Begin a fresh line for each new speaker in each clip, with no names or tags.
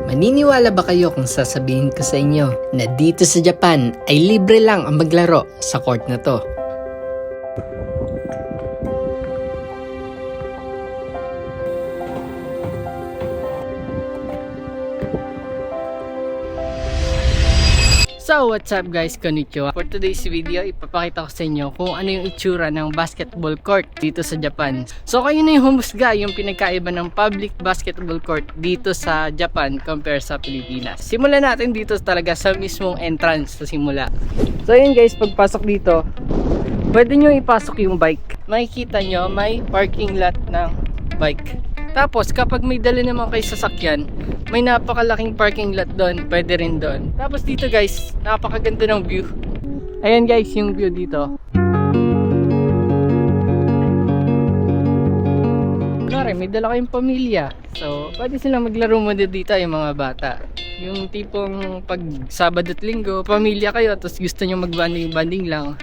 Maniniwala ba kayo kung sasabihin ko sa inyo na dito sa Japan ay libre lang ang maglaro sa court na to? So what's up guys, konnichiwa. For today's video, ipapakita ko sa inyo kung ano yung itsura ng basketball court dito sa Japan. So kayo na yung humusga yung pinagkaiba ng public basketball court dito sa Japan compare sa Pilipinas. Simulan natin dito talaga sa mismong entrance sa simula. So yun guys, pagpasok dito, pwede nyo ipasok yung bike. Makikita nyo may parking lot ng bike. Tapos kapag may dala naman kayo sasakyan, may napakalaking parking lot doon, pwede rin doon. Tapos dito guys, napakaganda ng view. Ayan guys, yung view dito. Kunwari, may dala kayong pamilya. So, pwede silang maglaro mo dito yung mga bata. Yung tipong pag Sabado at Linggo, pamilya kayo, tapos gusto nyo mag-banding lang.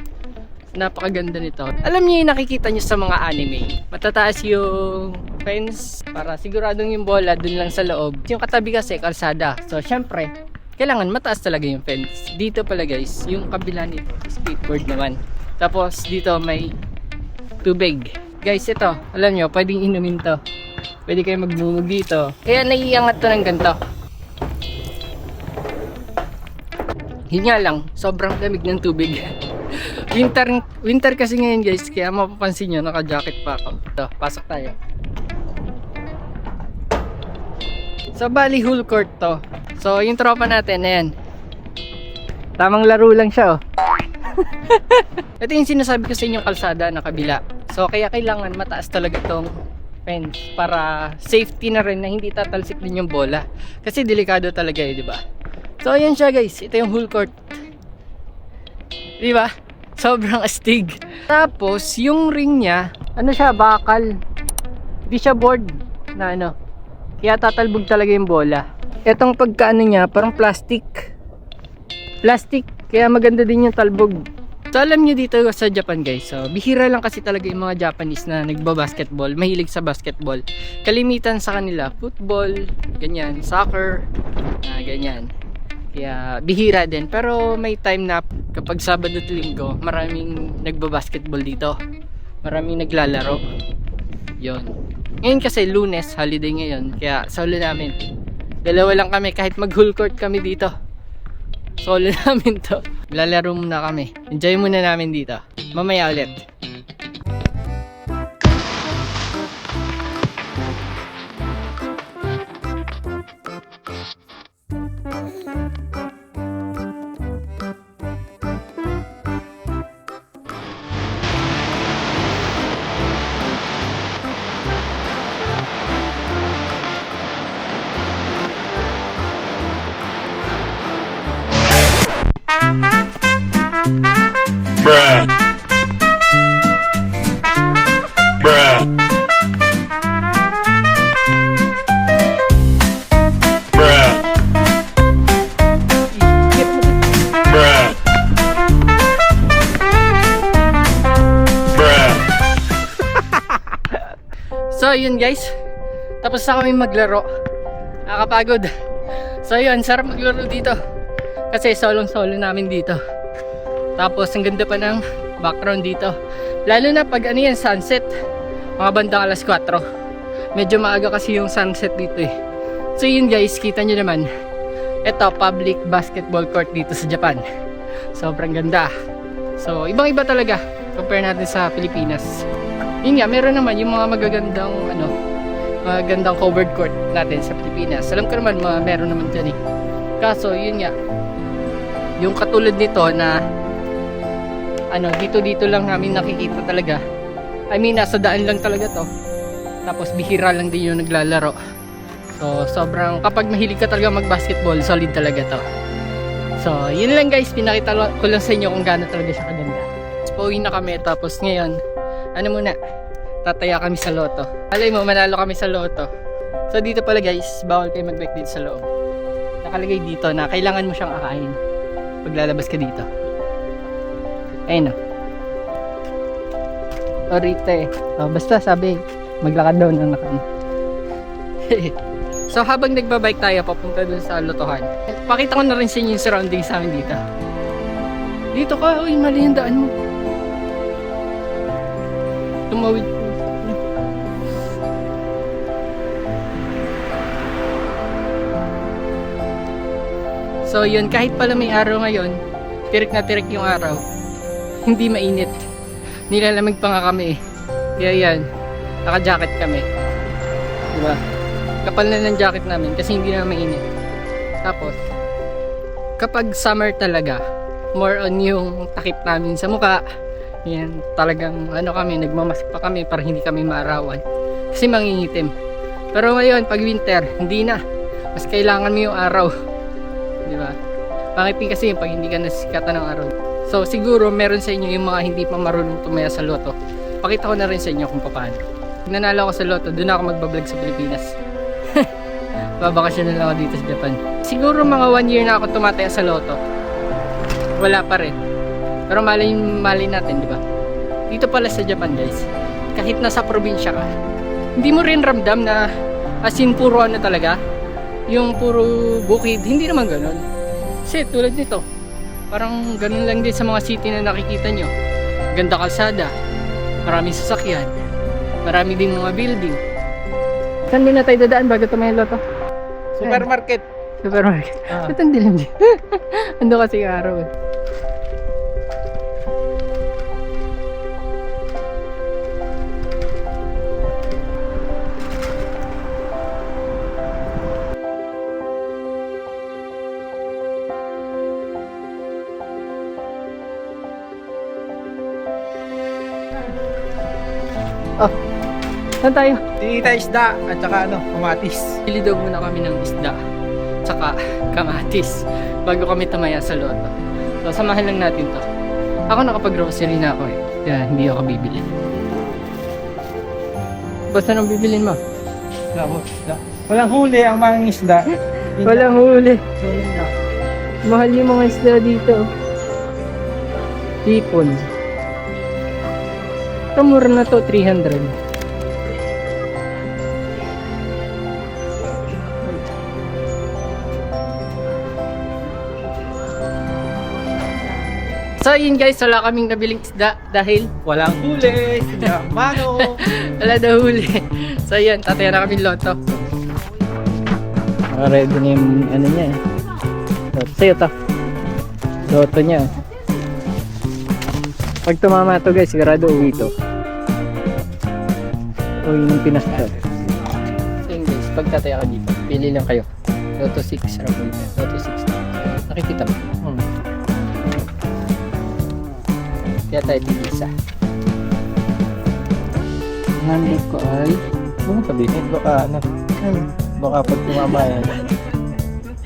Napakaganda nito. Alam niyo yung nakikita niyo sa mga anime, matataas yung fence para siguradong yung bola dun lang sa loob. Yung katabi kasi kalsada, so syempre kailangan mataas talaga yung fence. Dito pala guys, yung kabila nito skateboard naman. Tapos dito may tubig guys. Ito alam niyo, pwedeng inumin to, pwede kayo magbumug dito, kaya naiiangat to ng ganito. Yun nga lang, sobrang lamig ng tubig. Winter kasi ngayon guys, kaya mapapansin nyo, naka-jacket pa ako. Ito, pasok tayo. So bali whole court to. So yung tropa natin, ayan, tamang laro lang siya oh. Ito yung sinasabi ko sa inyong kalsada na kabila. So kaya kailangan mataas talaga tong fence para safety na rin na hindi tatalsik din yung bola. Kasi delikado talaga eh, di ba? So ayan siya guys, ito yung whole court. Di ba? Sobrang astig. Tapos yung ring niya, ano siya, bakal. Hindi siya board na ano, kaya tatalbog talaga yung bola. Etong pagkaano niya, parang plastic, kaya maganda din yung talbog. So alam nyo dito sa Japan guys, so bihira lang kasi talaga yung mga Japanese na nagba-basketball, mahilig sa basketball. Kalimitan sa kanila football, ganyan, soccer, ganyan. Kaya bihira din, pero may time na kapag Sabado at Linggo, maraming nagba-basketball dito, maraming naglalaro. Yon. Ngayon kasi Lunes, holiday ngayon, kaya solo namin. Dalawa lang kami, kahit mag-whole court kami dito, solo namin to. Lalaro muna kami, enjoy muna namin dito. Mamaya ulit.
Bruh. Bruh. Bruh. Bruh. Bruh.
So yun guys, tapos na kami maglaro. Nakakapagod. So yun, sarap maglaro dito kasi solo namin dito. Tapos ang ganda pa ng background dito, lalo na pag ano yan, sunset, mga bandang alas 4. Medyo maaga kasi yung sunset dito eh. So yun guys, kita nyo naman, ito public basketball court dito sa Japan. Sobrang ganda. So ibang iba talaga compare natin sa Pilipinas. Yun nga, meron naman yung mga magagandang magandang covered court natin sa Pilipinas. Alam ko naman meron naman dyan eh. Kaso yun nga, yung katulad nito na dito lang namin nakikita talaga. I mean, nasa daan lang talaga to. Tapos bihira lang din yung naglalaro. So sobrang, kapag mahilig ka talaga mag-basketball, solid talaga to. So yun lang guys, pinakita ko lang sa inyo kung gaano talaga siya kaganda. Pauwi na kami, tapos ngayon muna, tataya kami sa loto. Alay mo, manalo kami sa loto. So dito pala guys, bawal kayo mag-bet dito sa loob. Nakalagay dito na kailangan mo siyang akain pag lalabas ka dito. Ayun o. Orite. Basta sabi, maglakad daw ng nakain. So habang nagbabike tayo papunta dun sa lotohan, pakita ko na rin sa inyo yung surroundings sa amin dito. Dito ka, uy, mali yung daan mo. Tumawid. So yun, kahit pala may araw ngayon, tirik na tirik yung araw, hindi mainit. Nilalamig pa nga kami eh. Kaya yan, naka-jacket kami. Diba? Kapal na ng jacket namin kasi hindi na mainit. Tapos, kapag summer talaga, more on yung takip namin sa mukha. Yan, talagang ano kami, nagmamask pa kami para hindi kami maarawan. Kasi mangingitim. Pero ngayon, pag winter, hindi na. Mas kailangan mo yung araw. Diba? Pangipin kasi yung pag hindi ka nasikatan ng araw. So siguro meron sa inyo yung mga hindi pa marunong tumaya sa loto. Pakita ko na rin sa inyo kung paano. Nanalo ako sa loto, doon ako magbablog sa Pilipinas. Babakasyon na lang ako dito sa Japan. Siguro mga 1 year na ako tumataya sa loto. Wala pa rin. Pero mali natin, di ba? Dito pala sa Japan, guys, kahit nasa probinsya ka, hindi mo rin ramdam na as in puro ano talaga, yung puro bukid. Hindi naman ganun. Kasi tulad nito, parang ganun lang din sa mga city na nakikita nyo. Ganda kalsada, maraming sasakyan, marami din mga building. Saan din na tayo dadaan bago tumayo loto?
Supermarket.
Supermarket. Ba't ang dilim dyan? Ando kasi yung araw eh. Oh, saan tayo?
Tinita isda at saka kamatis.
Bili daw muna kami ng isda tsaka kamatis bago kami tumaya sa loto. So samahan lang natin to. Ako nakapag-grocery na ako eh, kaya hindi ako bibili. Basta nang bibilin mo?
Isda. Walang huli ang mga isda.
Walang huli. Mahal yung mga isda dito. Tipon. Ito mura na to, 300. So yun guys, wala kaming nabiling isda dahil
Walang huli. Mano.
wala daw huli. So yun, tataya na kami loto. Ready na yung ano niya eh. Loto sa'yo to. Loto niya. Pag tumama to guys, sigurado uwi to. Uwi ng Pinas to. So yun guys, pag tataya ka dito, pili lang kayo. Loto 6, sarap ulit. Loto 6. Nakikita mo? Kaya tayo tigisa. Ang handog ko ay...
Ano sabihin? Baka baka pag tumama yan.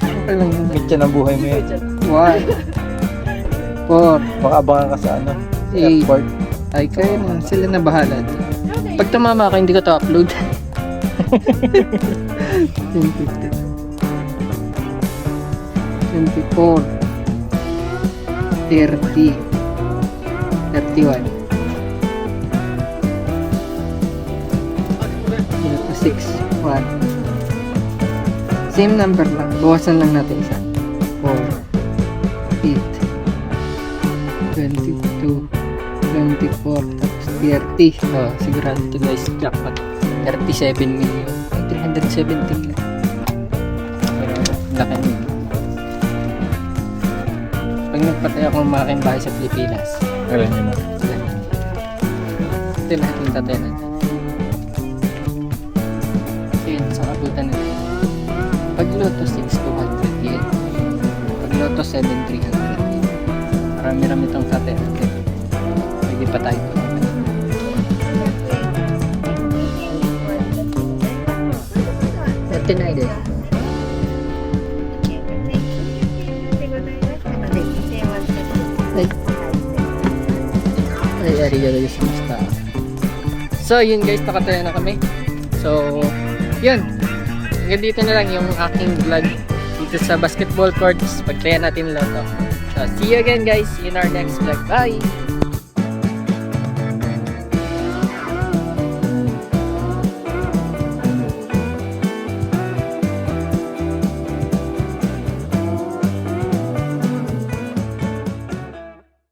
Okay lang yun.
Mitya ng buhay mo yan.
1 4
Baka abangan ka sa
8
airport.
Ay, kaya naman. Sila na bahala. Pag tumama ka, hindi ko to upload. 10, 24 30 31 6 1 same number lang, bawasan lang natin isa 4 8 22 24 tapos 30. Oh, sigurado ito guys, jackpot 37 million ay 370 lang pero laki nyo. Pag nagpatay ako ng malaking bahay sa Pilipinas,
Alam niyo na.
ito lahat yung tatay natin. Yun, sa kabutan natin. Pag Lotto 6, 200 yen. Pag Lotto 7, 300 yen. Marami-rami itong tatay natin. Pwede pa tayo pa naman. Ito na ide. Ay, arigato gozaimasu. So, yun guys, nakataya na kami. So, yun. Hanggang dito na lang yung aking vlog dito sa basketball courts. Pagtaya natin lang to. So, see you again guys in our next vlog. Bye!